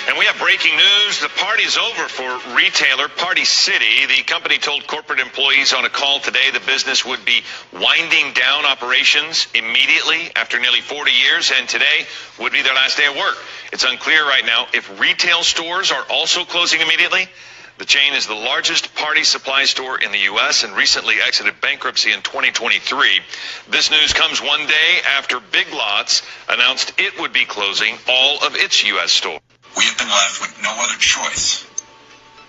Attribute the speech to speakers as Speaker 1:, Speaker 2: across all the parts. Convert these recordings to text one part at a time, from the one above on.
Speaker 1: And we have breaking news. The party's over for retailer Party City. The company told corporate employees on a call today the business would be winding down operations immediately after nearly 40 years, and today would be their last day of work. It's unclear right now if retail stores are also clossing immediately. The chain is the largest party supply store in the U.S. and recently exited bankruptcy in 2023. This news comes one day after Big Lots announced it would be closing all of its U.S. stores.
Speaker 2: We have been left with no other choice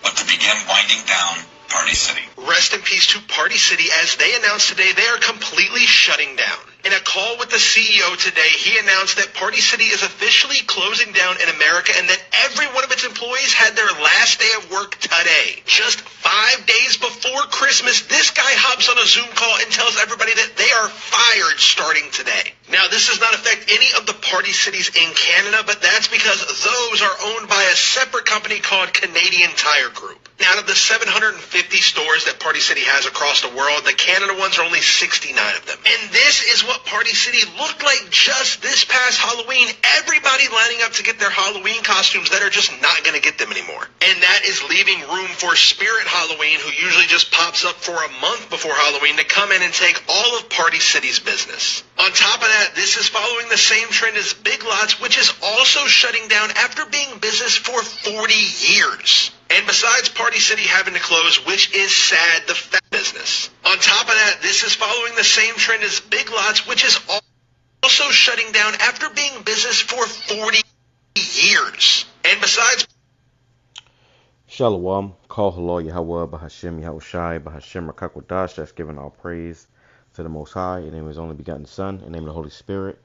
Speaker 2: but to begin winding down Party City.
Speaker 3: Rest in peace to Party City, as they announced today they are completely shutting down. In a call with the CEO today, he announced that Party City is officially closing down in America and that every one of its employees had their last day of work today. Just 5 days before Christmas, this guy hops on a Zoom call and tells everybody that they are fired starting today. Now, this does not affect any of the Party Cities in Canada, but that's because those are owned by a separate company called Canadian Tire Group. Now, out of the 750 stores that Party City has across the world, the Canada ones are only 69 of them. And this is what Party City looked like just this past Halloween. Everybody lining up to get their Halloween costumes that are just not going to get them anymore. And that is leaving room for Spirit Halloween, who usually just pops up for a month before Halloween, to come in and take all of Party City's business. On top of that, this is following the same trend as Big Lots, which is also shutting down after being in business for 40 years. And besides Party City having to close, which is sad, the business. On top of that, this is following the same trend as Big Lots, which is also shutting down after being in business for 40 years. And besides...
Speaker 4: Shalom, call hello, Yahweh, Bahashim, Yahushai, Bahashim, Rakakwadash, that's giving all praise to the Most High, in the name of His only begotten Son, in the name of the Holy Spirit.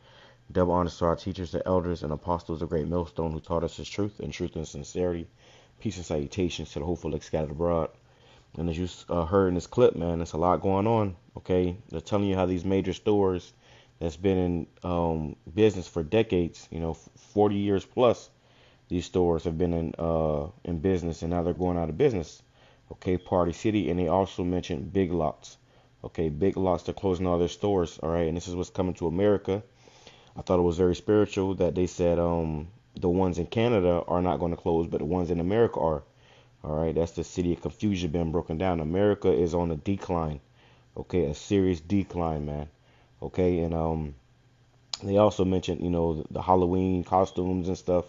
Speaker 4: Double honors to our teachers, the elders, and apostles of Great Millstone, who taught us His truth and sincerity. Peace and salutations to the hopeful elect scattered abroad. And as you heard in this clip, man, there's a lot going on, okay? They're telling you how these major stores that's been in business for decades, 40 years plus, these stores have been in business, and now they're going out of business, okay? Party City, and they also mentioned Big Lots, okay? Big Lots, they're closing all their stores, all right? And this is what's coming to America. I thought it was very spiritual that they said the ones in Canada are not going to close, but the ones in America are. All right, that's the city of confusion being broken down. America is on a decline, okay, a serious decline, man. Okay, and they also mentioned, the Halloween costumes and stuff,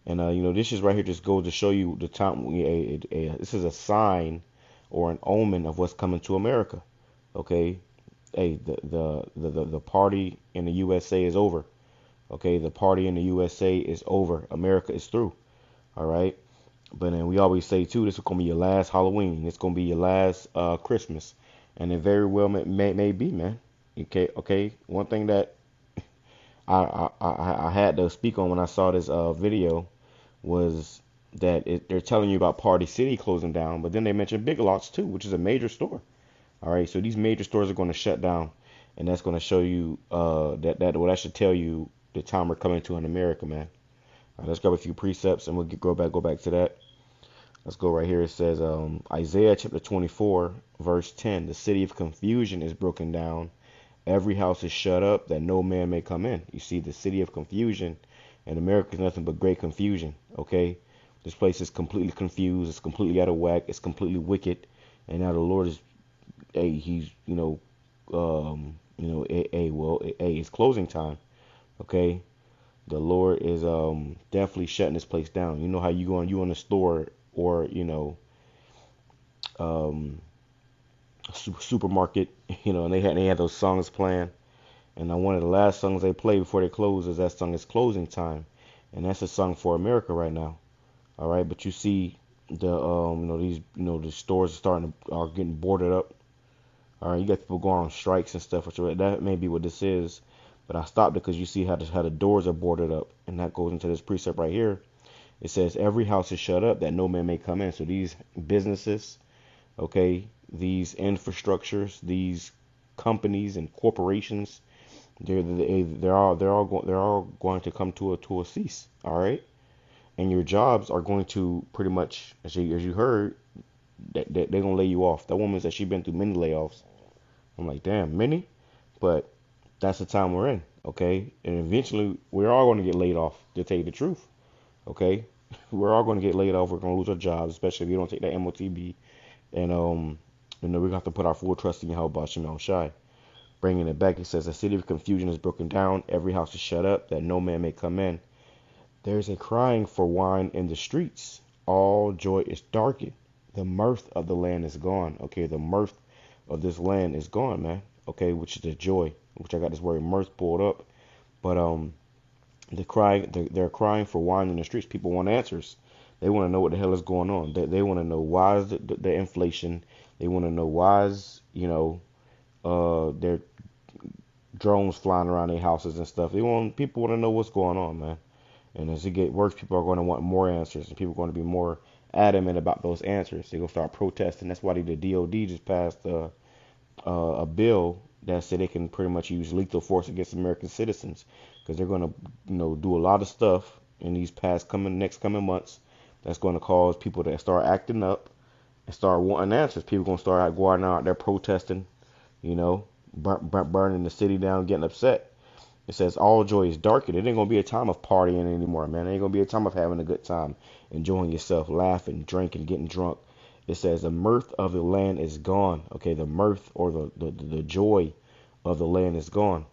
Speaker 4: and this is right here just goes to show you the time. This is a sign or an omen of what's coming to America. Okay, hey, the party in the USA is over. Okay, the party in the USA is over. America is through. All right. But then we always say, too, this is going to be your last Halloween. It's going to be your last Christmas. And it very well may be, man. Okay. One thing that I had to speak on when I saw this video was that they're telling you about Party City closing down. But then they mentioned Big Lots, too, which is a major store. All right. So these major stores are going to shut down. And that's going to show you that should tell you the time we're coming to in America, man. All right, let's grab a few precepts and we'll go back to that. Let's go right here. It says Isaiah chapter 24 verse 10. The city of confusion is broken down. Every house is shut up that no man may come in. You see, the city of confusion, and America is nothing but great confusion. Okay, this place is completely confused. It's completely out of whack. It's completely wicked. And now the Lord is, He's it's closing time. Okay, the Lord is definitely shutting this place down. You know how you in a store or supermarket, and they had those songs playing, and one of the last songs they play before they close is that song is Closing Time, and that's a song for America right now. All right, but you see the the stores are getting boarded up. All right, you got people going on strikes and stuff, which that may be what this is. But I stopped it because you see how the doors are boarded up. And that goes into this precept right here. It says, every house is shut up that no man may come in. So these businesses, okay, these infrastructures, these companies and corporations, they're all going to come to a cease. All right. And your jobs are going to pretty much, as you heard, they're going to lay you off. That woman said she's been through many layoffs. I'm like, damn, many? But that's the time we're in, okay? And eventually, we're all going to get laid off, to tell you the truth, okay? we're all going to get laid off. We're going to lose our jobs, especially if you don't take that MOTB. And we have to put our full trust in Yahweh Hashem Yahushai. Bringing it back, it says, "A city of confusion is broken down. Every house is shut up, that no man may come in. There's a crying for wine in the streets. All joy is darkened. The mirth of the land is gone." Okay, the mirth of this land is gone, man. Okay, which is the joy, which I got this word mirth pulled up. But they're crying for wine in the streets. People want answers. They want to know what the hell is going on. They want to know why is the inflation. They want to know why is, their drones flying around their houses and stuff. People want to know what's going on, man. And as it get worse, people are going to want more answers, and people are going to be more adamant about those answers. They're going to start protesting. That's why the DOD just passed a bill that said they can pretty much use lethal force against American citizens, because they're going to, do a lot of stuff in these next coming months that's going to cause people to start acting up and start wanting answers. People going to start going out there protesting, burning the city down, getting upset. It says all joy is darkened. It ain't going to be a time of partying anymore, man. It ain't going to be a time of having a good time, enjoying yourself, laughing, drinking, getting drunk. It says the mirth of the land is gone. Okay, the mirth or the joy of the land is gone.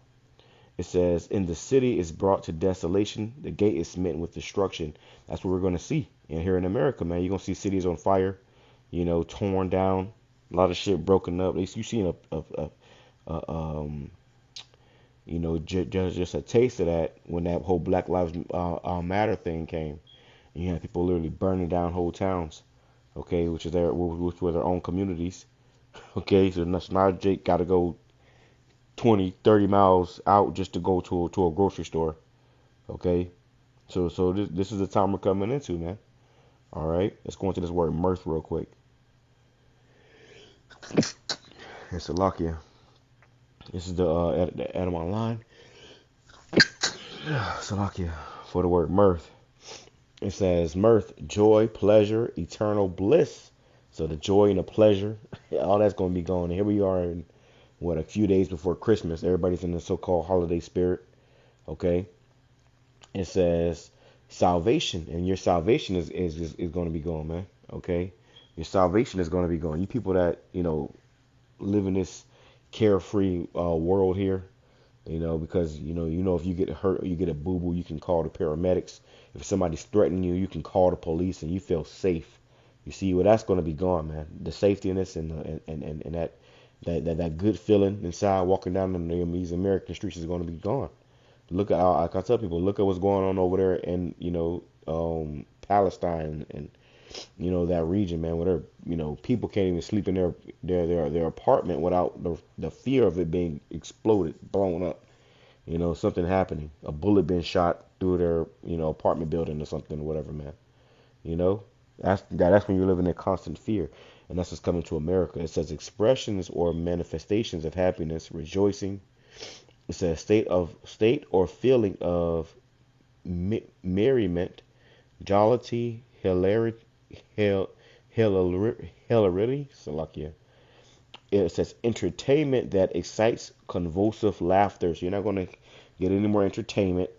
Speaker 4: It says, in the city is brought to desolation. The gate is smitten with destruction. That's what we're going to see. And here in America, man, you're going to see cities on fire, torn down, a lot of shit broken up. At least you've seen just a taste of that when that whole Black Lives Matter thing came. And you had people literally burning down whole towns, okay, which were their own communities. Okay, so now Jake got to go 20, 30 miles out just to go to a grocery store. Okay, so this is the time we're coming into, man. All right, let's go into this word mirth real quick. It's Salakia. This is the Adam Online. Salakia for the word mirth. It says mirth, joy, pleasure, eternal bliss. So the joy and the pleasure, all that's going to be gone. And here we are in a few days before Christmas. Everybody's in the so-called holiday spirit. Okay. It says salvation, and your salvation is going to be gone, man. Okay. Your salvation is going to be gone. You people that, live in this carefree world here, because, if you get hurt or you get a boo-boo, you can call the paramedics. If somebody's threatening you, you can call the police and you feel safe. You see, well, that's going to be gone, man. The safety in this and that good feeling inside walking down these American streets is going to be gone. Look at, like I tell people, look at what's going on over there in, Palestine and, that region, man, where people can't even sleep in their apartment without the fear of it being exploded, blown up. Something happening, a bullet being shot through their, apartment building or something, or whatever, man. That's when you're living in constant fear. And that's what's coming to America. It says expressions or manifestations of happiness, rejoicing. It says state or feeling of merriment, jollity, hilarity, Salakia. It says entertainment that excites convulsive laughter. So you're not going to get any more entertainment.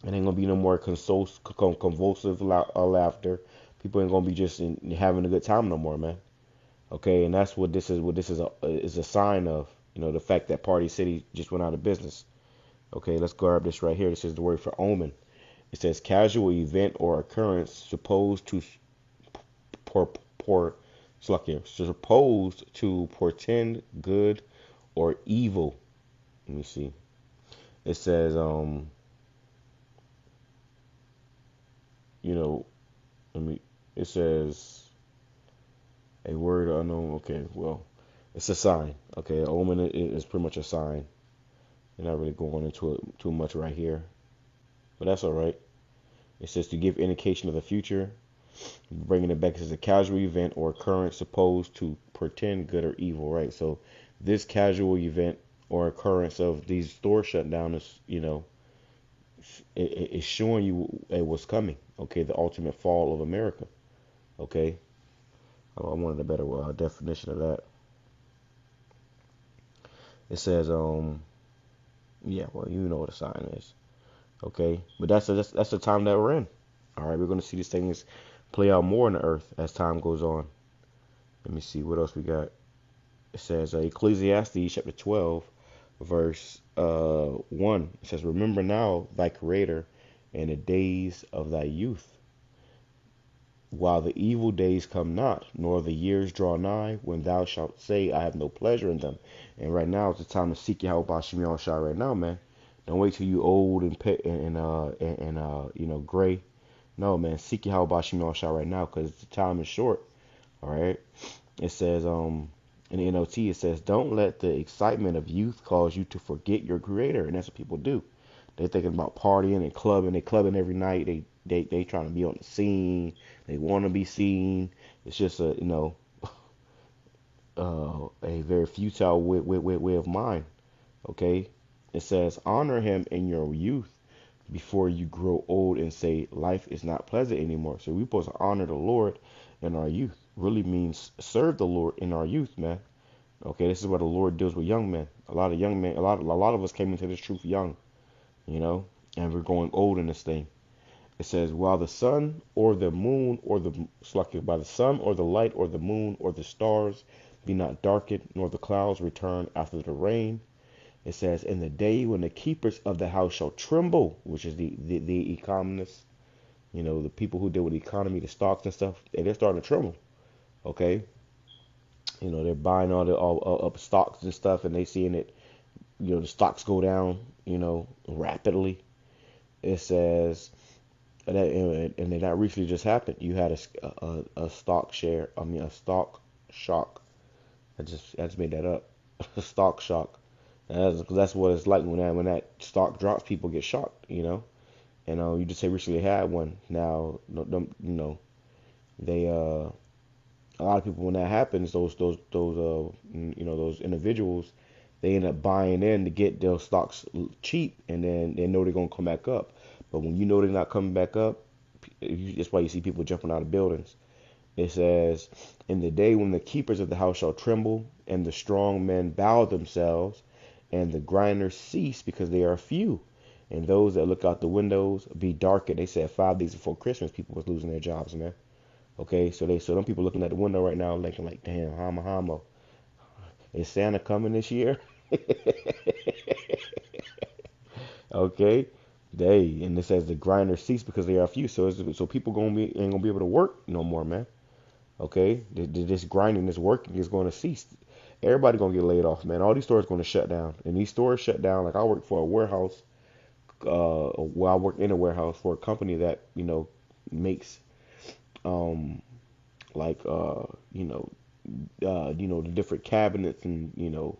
Speaker 4: It ain't going to be no more convulsive laughter. People ain't going to be just having a good time no more, man. Okay, and that's what this is a sign of, the fact that Party City just went out of business. Okay, let's grab this right here. This is the word for omen. It says casual event or occurrence supposed to portend good or evil. Let me see. It says it says a word unknown. Okay, well, it's a sign. Okay, omen is pretty much a sign. You're not really going into it too much right here, but that's all right. It says to give indication of the future. Bringing it back, as a casual event or occurrence supposed to portend good or evil, right? So this casual event or occurrence of these stores shutting down is, it's showing you what's coming. Okay, the ultimate fall of America. Okay, I wanted a better definition of that. It says, yeah, well, you know what a sign is. Okay, but that's the time that we're in. All right, we're going to see these things play out more on the earth as time goes on. Let me see what else we got. It says Ecclesiastes chapter 12, verse 1. It says, "Remember now thy Creator in the days of thy youth, while the evil days come not, nor the years draw nigh, when thou shalt say, I have no pleasure in them." And right now is the time to seek Yahweh Bashim Yahushua right now, man. Don't wait till you old and gray. No, man, seek Yahweh Bashim Yahushua right now, because the time is short. All right. It says in the NLT, it says, "Don't let the excitement of youth cause you to forget your Creator." And that's what people do. They're thinking about partying and clubbing. They clubbing every night. They trying to be on the scene. They want to be seen. It's just a a very futile way of mind. Okay. It says, "Honor him in your youth before you grow old and say life is not pleasant anymore." So we're supposed to honor the Lord in our youth. Really means serve the Lord in our youth, man. Okay, this is what the Lord deals with young men. A lot of young men, a lot of us came into this truth young, and we're going old in this thing. It says, "While the sun or the moon or by the sun or the light or the moon or the stars be not darkened, nor the clouds return after the rain." It says, "In the day when the keepers of the house shall tremble," which is the economists, the people who deal with the economy, the stocks and stuff, they're starting to tremble. Okay, they're buying all the up stocks and stuff, and they seeing it, the stocks go down, rapidly. It says that, and that recently just happened. You had a stock stock shock. I just made that up. A stock shock. That's what it's like when that stock drops. People get shocked, And you just say recently had one. Now, they a lot of people, when that happens, those individuals, they end up buying in to get their stocks cheap, and then they know they're gonna come back up. But when you know they're not coming back up, that's why you see people jumping out of buildings. It says, "In the day when the keepers of the house shall tremble, and the strong men bow themselves, and the grinders cease because they are few, and those that look out the windows be darkened." They said 5 days before Christmas, people was losing their jobs, man. Okay, so them people looking at the window right now, thinking like, "Damn, hama, is Santa coming this year?" Okay, and it says the grinders cease because they are few. So people ain't gonna be able to work no more, man. Okay, this grinding, this working is going to cease. Everybody gonna get laid off, man. All these stores gonna shut down, and these stores shut down. Like I work for a warehouse, I work in a warehouse for a company that makes like the different cabinets and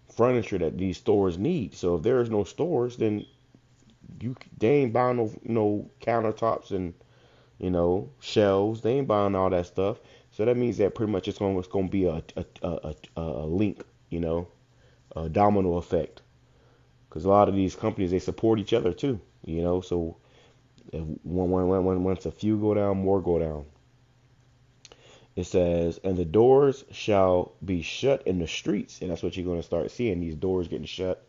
Speaker 4: furniture that these stores need. So if there is no stores, then they ain't buying no countertops and shelves. They ain't buying all that stuff. So that means that pretty much it's going to be a link, a domino effect. Because a lot of these companies, they support each other too, So if once a few go down, more go down. It says, "And the doors shall be shut in the streets," and that's what you're going to start seeing, these doors getting shut.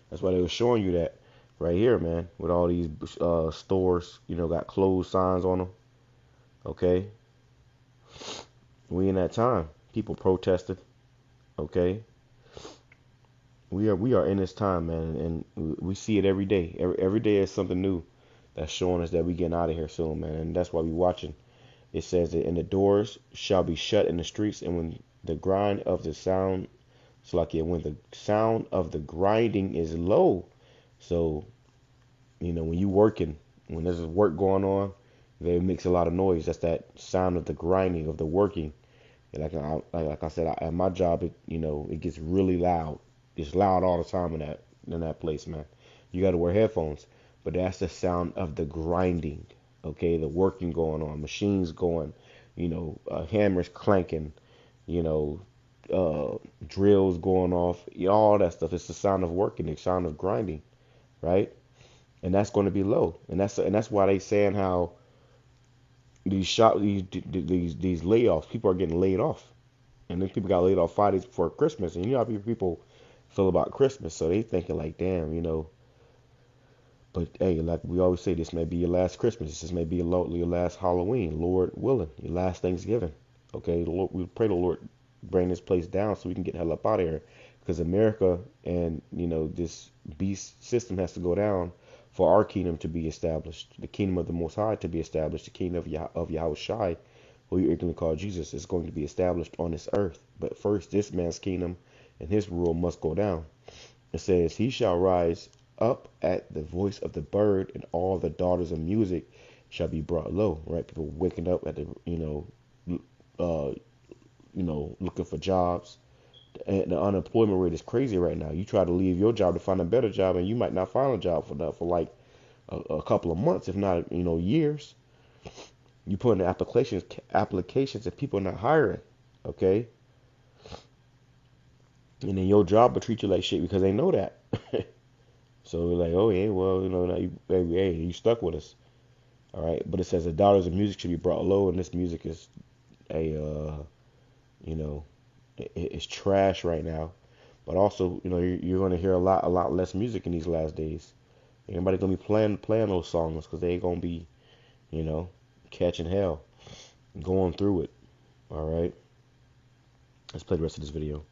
Speaker 4: That's why they were showing you that right here, man, with all these stores, got closed signs on them. Okay, we in that time. People protested. Okay, we are in this time, man, and we see it every day. Every day is something new that's showing us that we getting out of here soon, man, and that's why we watching. It says that, "And the doors shall be shut in the streets, and when the grind of the sound," it's like when the sound of the grinding is low. So, when you working, when there's work going on, it makes a lot of noise. That's that sound of the grinding, of the working. And like I said, at my job, it gets really loud. It's loud all the time in that place, man. You got to wear headphones, but that's the sound of the grinding. Okay, the working going on, machines going, hammers clanking, drills going off, all that stuff. It's the sound of working, the sound of grinding, right? And that's going to be low, and that's why they saying how these layoffs, people are getting laid off, and then people got laid off 5 days before Christmas, and how people feel about Christmas, so they thinking like, damn, But hey, like we always say, this may be your last Christmas. This may be your last Halloween, Lord willing, your last Thanksgiving. Okay, Lord, we pray the Lord bring this place down so we can get the hell up out of here. Because America and this beast system has to go down for our kingdom to be established, the kingdom of the Most High to be established, the kingdom of Yahweh Shai, who you're going to call Jesus, is going to be established on this earth. But first, this man's kingdom and his rule must go down. It says, he shall rise up at the voice of the bird, and all the daughters of music shall be brought low. Right? People waking up at the, looking for jobs. And the unemployment rate is crazy right now. You try to leave your job to find a better job, and you might not find a job for like a couple of months, if not years. You put in applications, and people are not hiring. Okay, and then your job will treat you like shit because they know that. So they're like, oh yeah, well now you stuck with us. All right, but it says the daughters of music should be brought low, and this music is it's trash right now. But also, you're going to hear a lot less music in these last days. Anybody going to be playing those songs because they ain't going to be, catching hell, going through it. All right. Let's play the rest of this video.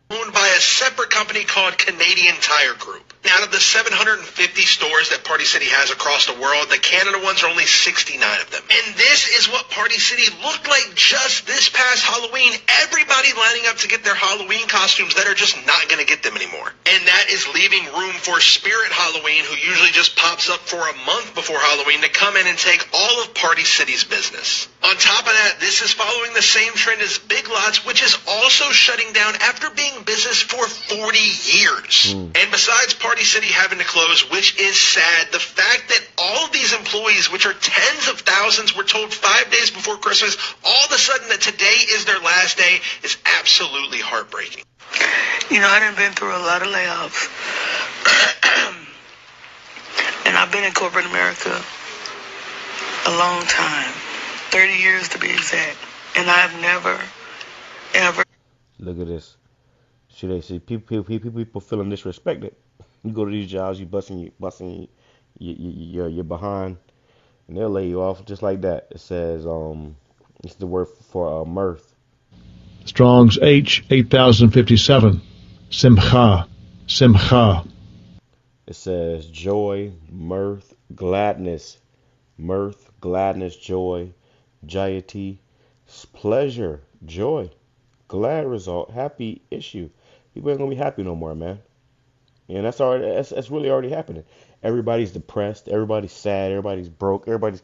Speaker 3: Owned by a separate company called Canadian Tire Group. Now, out of the 750 stores that Party City has across the world, the Canada ones are only 69 of them. And this is what Party City looked like just this past Halloween. Everybody lining up to get their Halloween costumes that are just not going to get them anymore. And that is leaving room for Spirit Halloween, who usually just pops up for a month before Halloween, to come in and take all of Party City's business. On top of that, this is following the same trend as Big Lots, which is also shutting down after being in business for 40 years. And besides Party City having to close, which is sad, the fact that all of these employees, which are tens of thousands, were told 5 days before Christmas, all of a sudden that today is their last day, is absolutely heartbreaking.
Speaker 5: I done been through a lot of layoffs. And I've been in corporate America a long time. 30 years to be exact. And I've never, ever...
Speaker 4: Look at this. Should they see people feeling disrespected? You go to these jobs, you busting your behind, and they'll lay you off just like that. It says, it's the word for mirth.
Speaker 6: Strong's H 8057. Simcha. Simcha.
Speaker 4: It says joy, mirth, gladness. Mirth, gladness, joy, jayati, pleasure, joy, glad result, happy issue. People ain't gonna be happy no more, man. And that's really already happening. Everybody's depressed, everybody's sad, everybody's broke, everybody's,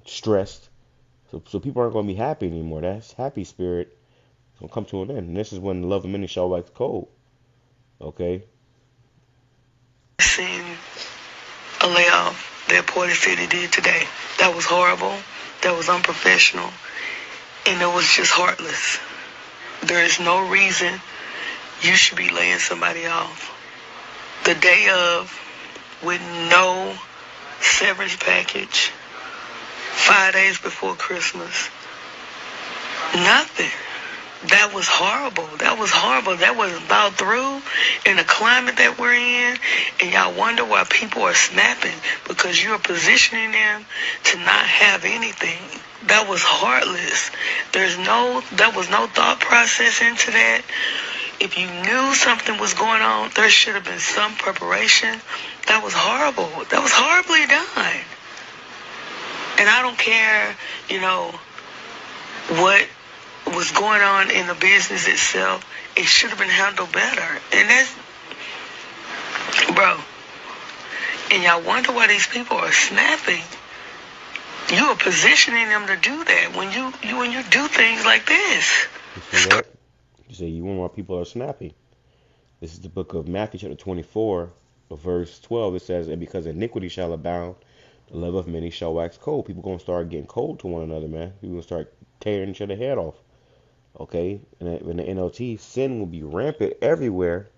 Speaker 4: stressed. So people aren't gonna be happy anymore. That's happy spirit. It's gonna come to an end. And this is when the love of many shall wax cold. Okay?
Speaker 5: Seen a layoff that Party City did today. That was horrible. That was unprofessional. And it was just heartless. There is no reason you should be laying somebody off the day of, with no severance package, 5 days before Christmas. Nothing. That was horrible. That was horrible. That was about through in the climate that we're in. And y'all wonder why people are snapping, because you're positioning them to not have anything. That was heartless. There was no thought process into that. If you knew something was going on, there should have been some preparation. That was horrible. That was horribly done. And I don't care, what was going on in the business itself. It should have been handled better. And that's, bro. And y'all wonder why these people are snapping. You are positioning them to do that when you do things like this.
Speaker 4: You see that? You say you wonder why people are snappy. This is the book of Matthew chapter 24, verse 12. It says, and because iniquity shall abound, the love of many shall wax cold. People going to start getting cold to one another, man. People going to start tearing each other head off. Okay? And in the NLT, sin will be rampant everywhere,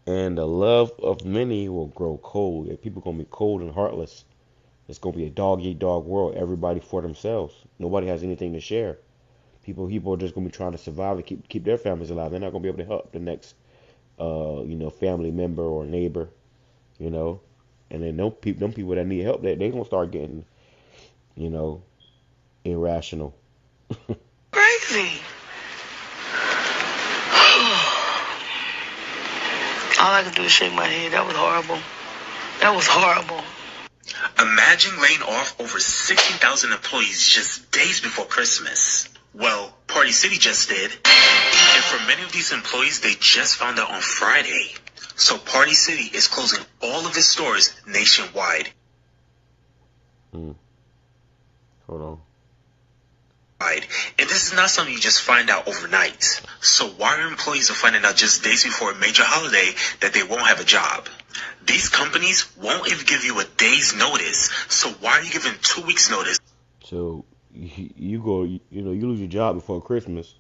Speaker 4: and the love of many will grow cold. People are going to be cold and heartless. It's going to be a dog-eat-dog world. Everybody for themselves. Nobody has anything to share. People are just going to be trying to survive and keep their families alive. They're not going to be able to help the next, family member or neighbor. you know. And then them people that need help, they gonna start getting, you know, irrational.
Speaker 5: Crazy. All I could do is shake my head. That was horrible. That was horrible.
Speaker 7: Imagine laying off over 16,000 employees just days before Christmas. Well, Party City just did. And for many of these employees, they just found out on Friday. So Party City is closing all of its stores nationwide.
Speaker 4: Hold on.
Speaker 7: And this is not something you just find out overnight. So why are employees finding out just days before a major holiday that they won't have a job? These companies won't even give you a day's notice. So why are you giving 2 weeks notice?
Speaker 4: So you go, you lose your job before Christmas.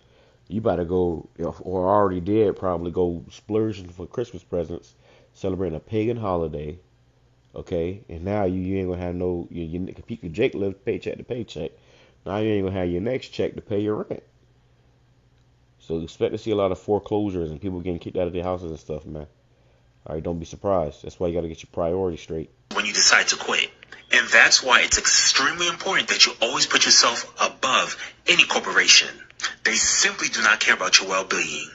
Speaker 4: You better go, or already did probably go splurging for Christmas presents, celebrating a pagan holiday. Okay, and now you ain't gonna have no. Jake lives paycheck to paycheck. Now you ain't gonna have your next check to pay your rent. So expect to see a lot of foreclosures and people getting kicked out of their houses and stuff, man. All right, don't be surprised. That's why you gotta get your priorities straight
Speaker 7: when you decide to quit. And that's why it's extremely important that you always put yourself above any corporation. They simply do not care about your well-being.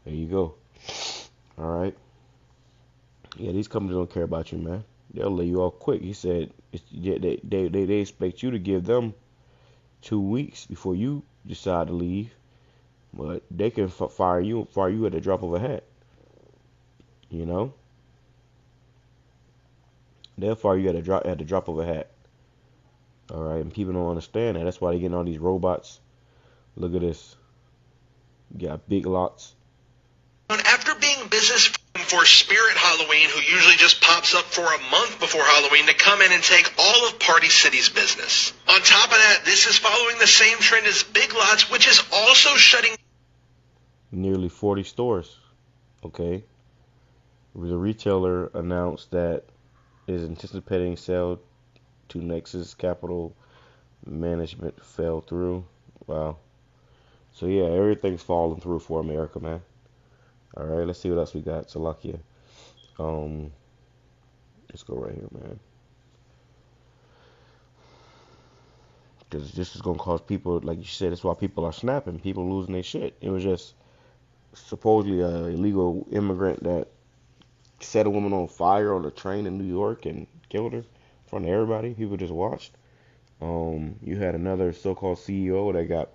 Speaker 4: There you go. All right. Yeah, these companies don't care about you, man. They'll lay you off quick. He said they expect you to give them 2 weeks before you decide to leave, but they can fire you at the drop of a hat. You know, they'll fire you at the drop of a hat. All right, and people don't understand that. That's why they're getting all these robots. Look at this. You got Big Lots.
Speaker 3: After being business for Spirit Halloween, who usually just pops up for a month before Halloween to come in and take all of Party City's business. On top of that, this is following the same trend as Big Lots, which is also shutting
Speaker 4: nearly 40 stores. Okay. The retailer announced that is anticipating sale to Nexus Capital Management fell through. Wow. So yeah, everything's falling through for America, man. All right, let's see what else we got. Salakia. Let's go right here, man. Because this is gonna cause people, like you said, that's why people are snapping. People losing their shit. It was just supposedly a illegal immigrant that set a woman on fire on a train in New York and killed her in front of everybody. People just watched. You had another so-called CEO that got,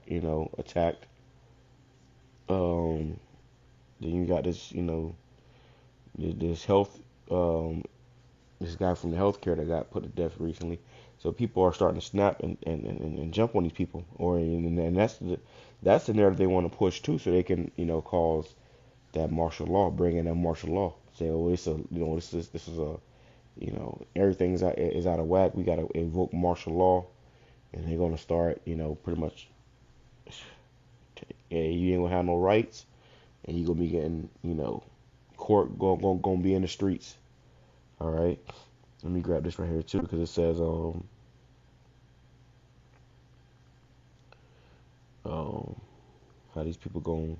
Speaker 4: attacked. Then you got this, this health, this guy from the healthcare that got put to death recently. So people are starting to snap and jump on these people, and that's the narrative they want to push too, so they can, cause that martial law, bring in that martial law. Say, oh, this is a, everything is out of whack. We got to invoke martial law, and they're gonna start, pretty much. Yeah, you ain't gonna have no rights, and you gonna be getting, court gonna be in the streets. All right, let me grab this right here too, because it says how these people gonna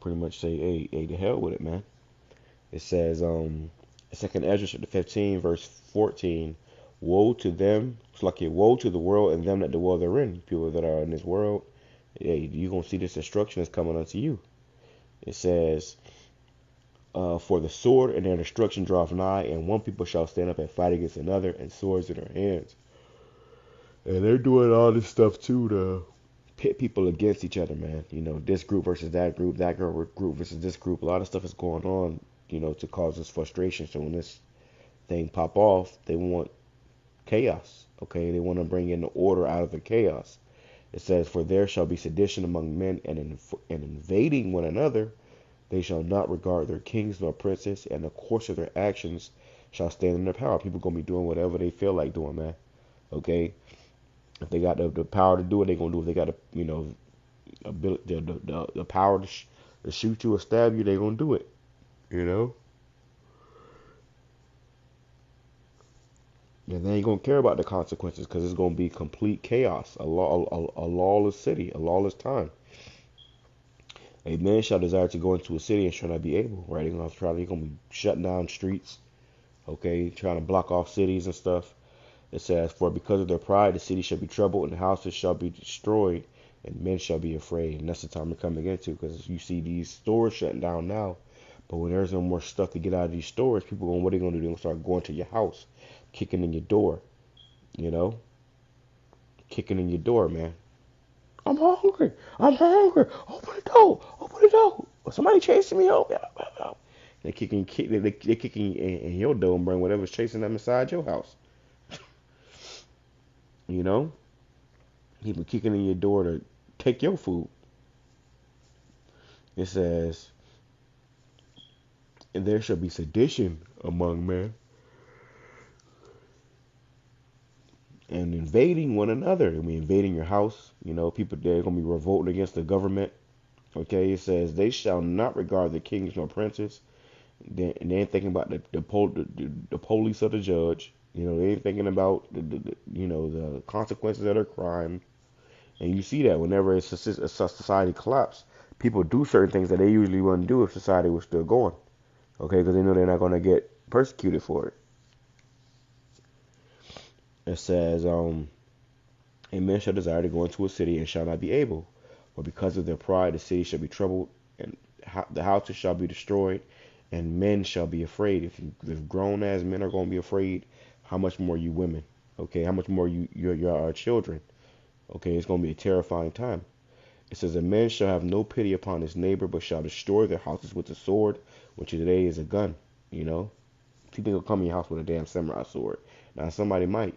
Speaker 4: pretty much say, hey, to hell with it, man. It says, Second Ezra chapter 15, verse 14. Woe to them, it's like woe to the world and them that dwell therein. People that are in this world, yeah, you're going to see this destruction is coming unto you. It says, for the sword and their destruction draweth nigh, and one people shall stand up and fight against another, and swords in their hands. And they're doing all this stuff too to pit people against each other, man. This group versus that group versus this group. A lot of stuff is going on, to cause this frustration. So when this thing pop off, they want chaos. Okay, they want to bring in the order out of the chaos. It says, for there shall be sedition among men, and invading one another. They shall not regard their kings nor princes, and the course of their actions shall stand in their power. People gonna be doing whatever they feel like doing, man. Okay, if they got the power to do it, they gonna do it. If they got the power to shoot you or stab you, they gonna do it. And they ain't gonna care about the consequences, because it's gonna be complete chaos, a lawless city, a lawless time. A man shall desire to go into a city and shall not be able. Right? They're gonna be shutting down streets. Okay, trying to block off cities and stuff. It says, for because of their pride, the city shall be troubled, and the houses shall be destroyed, and men shall be afraid. And that's the time we're coming into, because you see these stores shutting down now. But when there's no more stuff to get out of these stores, people going, what are they going to do? They're going to start going to your house, kicking in your door, you know? Kicking in your door, man. I'm hungry. I'm hungry. Open the door. Open the door. Somebody chasing me over. They're kicking in your door and bring whatever's chasing them inside your house. You know? People kicking in your door to take your food. It says, and there shall be sedition among men, and invading one another. I mean, invading your house. You know, people, they're going to be revolting against the government. Okay, it says, they shall not regard the kings nor princes. They ain't thinking about the police or the judge. You know, they ain't thinking about the consequences of their crime. And you see that whenever a society collapses, people do certain things that they usually wouldn't do if society was still going. Okay, because they know they're not going to get persecuted for it. It says, a man shall desire to go into a city and shall not be able. For because of their pride, the city shall be troubled, and the houses shall be destroyed, and men shall be afraid. If grown-ass men are going to be afraid, how much more you women? Okay, how much more your children? Okay, it's going to be a terrifying time. It says, a man shall have no pity upon his neighbor, but shall destroy their houses with the sword, which today is a gun. You know, people will come in your house with a damn samurai sword. Now, somebody might.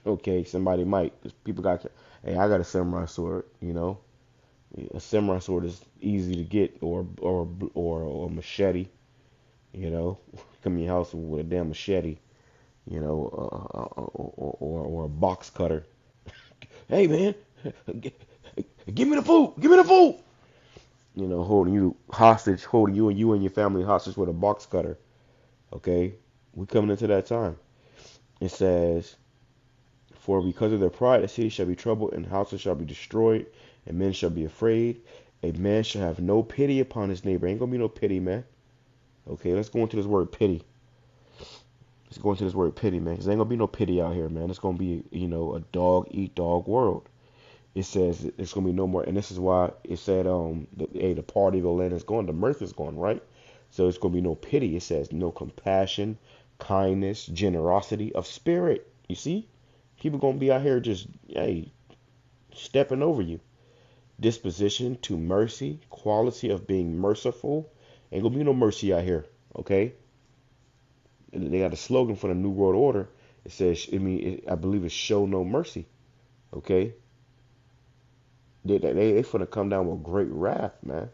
Speaker 4: Okay, somebody might. People got, hey, I got a samurai sword. You know, a samurai sword is easy to get, or a machete. You know, come in your house with a damn machete. You know, or a box cutter. Hey, man, give me the food. Give me the food. You know, holding you hostage, holding you and your family hostage with a box cutter. Okay, we're coming into that time. It says, for because of their pride, the city shall be troubled, and houses shall be destroyed, and men shall be afraid. A man shall have no pity upon his neighbor. Ain't gonna be no pity, man. Okay, let's go into this word pity. Let's go into this word pity, man, because there ain't gonna be no pity out here, man. It's gonna be, a dog eat dog world. It says it's gonna be no more, and this is why it said, the party of the land is gone, the mirth is gone, right? So it's gonna be no pity. It says no compassion, kindness, generosity of spirit. You see, people gonna be out here just, stepping over you. Disposition to mercy, quality of being merciful. Ain't gonna be no mercy out here, okay? They got a slogan for the New World Order. It says, I believe it's show no mercy. Okay? They finna come down with great wrath, man.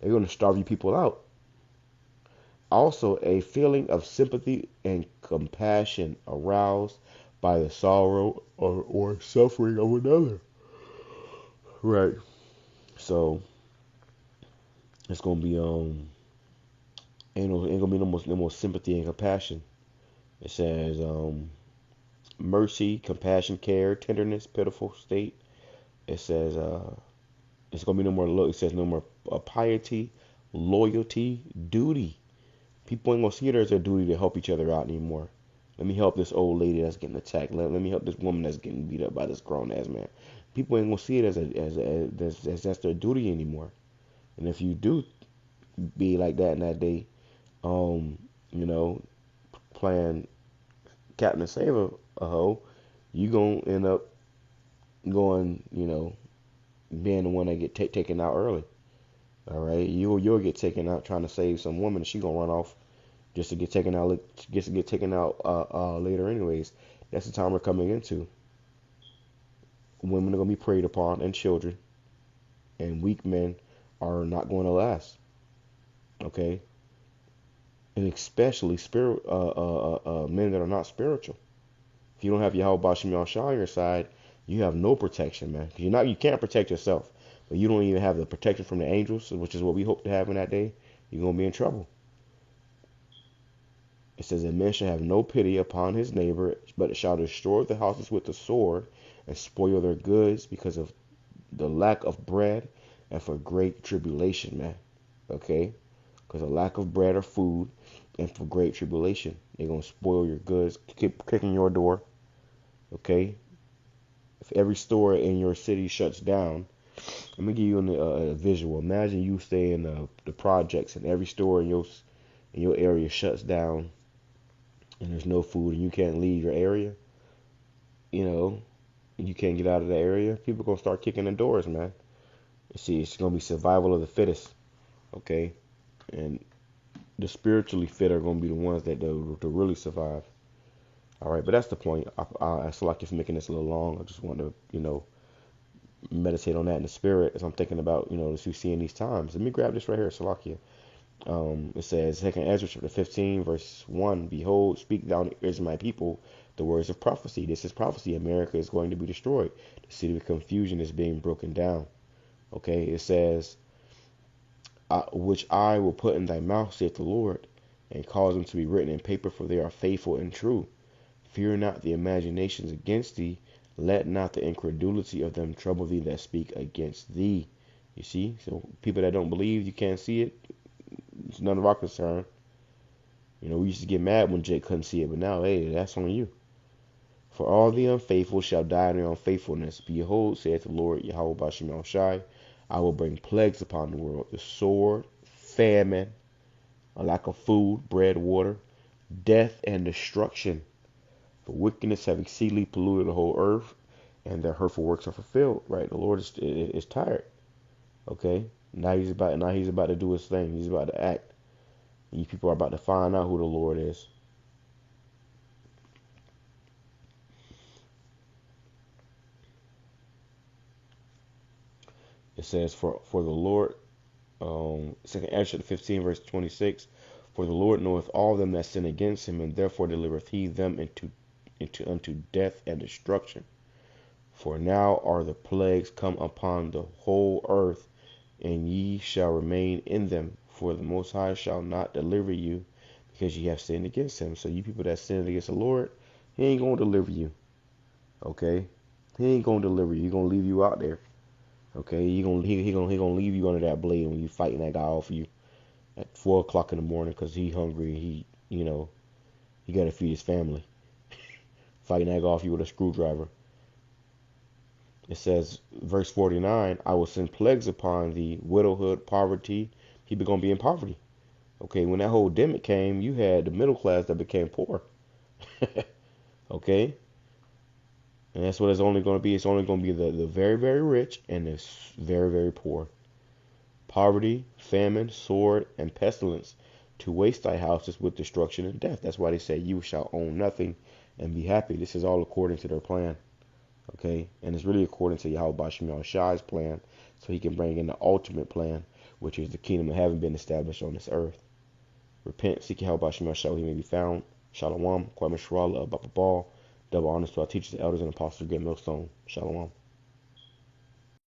Speaker 4: They're gonna starve you people out. Also, a feeling of sympathy and compassion aroused by the sorrow or suffering of another. Right. So it's gonna be ain't gonna be no more sympathy and compassion. It says mercy, compassion, care, tenderness, pitiful state. It says it's gonna be no more. It says no more piety, loyalty, duty. People ain't gonna see it as their duty to help each other out anymore. Let me help this old lady that's getting attacked. Let me help this woman that's getting beat up by this grown ass man. People ain't gonna see it as that's their duty anymore. And if you do be like that in that day, playing Captain Save a hoe, you gonna end up going, being the one that get taken out early. All right, you'll get taken out trying to save some woman. She gonna run off just to get taken out. Later. Anyways, that's the time we're coming into. Women are gonna be preyed upon, and children, and weak men are not going to last. Okay, and especially men that are not spiritual. If you don't have Yahweh Bashim Yahshua on your side, you have no protection, man. You can't protect yourself, but you don't even have the protection from the angels, which is what we hope to have in that day. You're gonna be in trouble. It says, a man shall have no pity upon his neighbor, but it shall destroy the houses with the sword and spoil their goods because of the lack of bread. and for great tribulation, man. Okay? Because of lack of bread or food, and for great tribulation. They're going to spoil your goods, keep kicking your door. Okay? If every store in your city shuts down, let me give you a visual. Imagine you stay in the projects and every store in your area shuts down and there's no food and you can't leave your area. You know, you can't get out of the area. People are going to start kicking the doors, man. You see, it's going to be survival of the fittest. Okay? And the spiritually fit are going to be the ones that to really survive. All right, but that's the point. I feel like it's making this a little long. I just want to, meditate on that in the spirit as I'm thinking about, as we see in these times. Let me grab this right here, Salakia. It says, 2 Ezra chapter 15, verse 1, Behold, speak thou to Israel, my people, the words of prophecy. This is prophecy. America is going to be destroyed. The city of confusion is being broken down. Okay, it says, which I will put in thy mouth, saith the Lord, and cause them to be written in paper, for they are faithful and true. Fear not the imaginations against thee, let not the incredulity of them trouble thee that speak against thee. You see, so people that don't believe, you can't see it, it's none of our concern. We used to get mad when Jake couldn't see it, but now, hey, that's on you. For all the unfaithful shall die in their unfaithfulness. Behold, saith the Lord Yahweh Bashim Al-Shai, I will bring plagues upon the world, the sword, famine, a lack of food, bread, water, death, and destruction. For wickedness have exceedingly polluted the whole earth, and their hurtful works are fulfilled. Right? The Lord is tired. Okay? Now he's about to do his thing. He's about to act. And you people are about to find out who the Lord is. It says, for the Lord, 2 Ezra 15, verse 26, for the Lord knoweth all them that sin against him, and therefore delivereth he them unto death and destruction. For now are the plagues come upon the whole earth, and ye shall remain in them. For the Most High shall not deliver you, because ye have sinned against him. So you people that sinned against the Lord, he ain't gonna deliver you. Okay, he ain't gonna deliver you. He gonna leave you out there. Okay, he gonna leave you under that blade when you fighting that guy off you at 4 o'clock in the morning because he hungry. He gotta feed his family. Fighting that guy off you with a screwdriver. It says, verse 49, I will send plagues upon the widowhood, poverty. People gonna be in poverty. Okay, when that whole demic came, you had the middle class that became poor. Okay. And that's what it's only going to be. It's only going to be the very, very rich and the very, very poor. Poverty, famine, sword, and pestilence to waste thy houses with destruction and death. That's why they say you shall own nothing and be happy. This is all according to their plan. Okay? And it's really according to Yahweh Bashim Al-Shai's plan, so he can bring in the ultimate plan, which is the kingdom of heaven being established on this earth. Repent, seek Yahweh Bashim Al-Shai, he may be found. Shalom, Kwame Sharala, Baba Ball. Double honors to our teachers, elders, and apostles, great millstone. Shalom.